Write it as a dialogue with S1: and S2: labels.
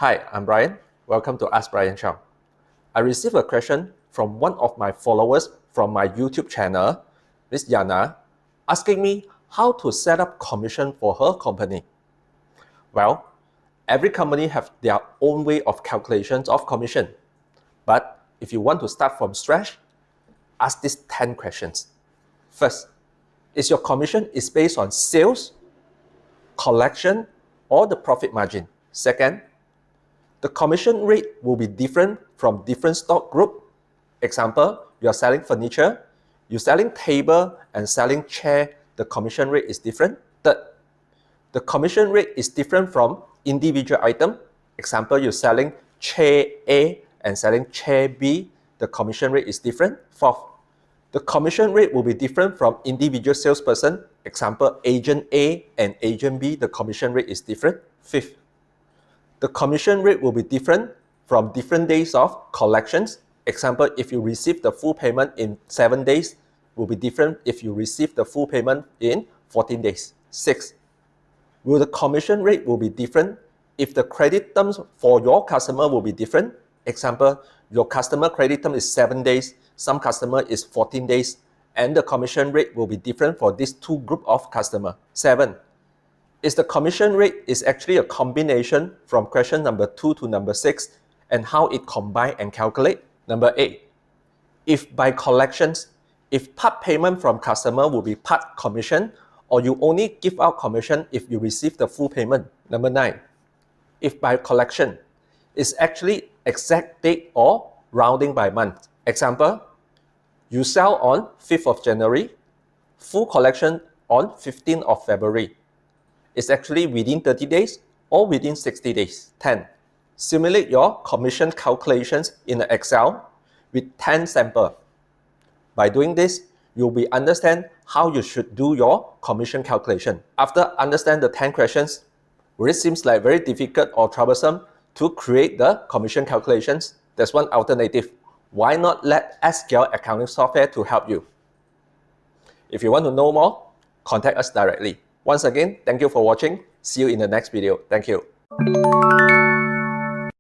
S1: Hi, I'm Bryan. Welcome to Ask Bryan Cheong. I received a question from one of my followers from my YouTube channel, Miss Yana, asking me how to set up commission for her company. Well, every company have their own way of calculations of commission. But if you want to start from scratch, ask these 10 questions. First, is your commission based on sales, collection, or the profit margin? Second, the commission rate will be different from different stock group. Example, you are selling furniture, you're selling table and selling chair, the commission rate is different. Third, the commission rate is different from individual item. Example, you're selling chair A and selling chair B, the commission rate is different. Fourth, the commission rate will be different from individual salesperson. Example, agent A and agent B, the commission rate is different. Fifth, the commission rate will be different from different days of collections. Example, if you receive the full payment in 7 days, will be different if you receive the full payment in 14 days. 6. Will the commission rate will be different if the credit terms for your customer will be different. Example, your customer credit term is 7 days, some customer is 14 days, and the commission rate will be different for these two group of customer. 7. Is the commission rate is actually a combination from question number 2 to number 6 and how it combine and calculate. Number 8, if by collections, if part payment from customer will be part commission or you only give out commission if you receive the full payment. Number 9, if by collection, it's actually exact date or rounding by month. Example, you sell on 5th of January, full collection on 15th of February. It's actually within 30 days or within 60 days. 10. Simulate your commission calculations in Excel with 10 samples. By doing this, you'll be understand how you should do your commission calculation. After understand the 10 questions, will it seems like very difficult or troublesome to create the commission calculations? There's one alternative. Why not let SQL accounting software to help you? If you want to know more, contact us directly. Once again, thank you for watching. See you in the next video. Thank you.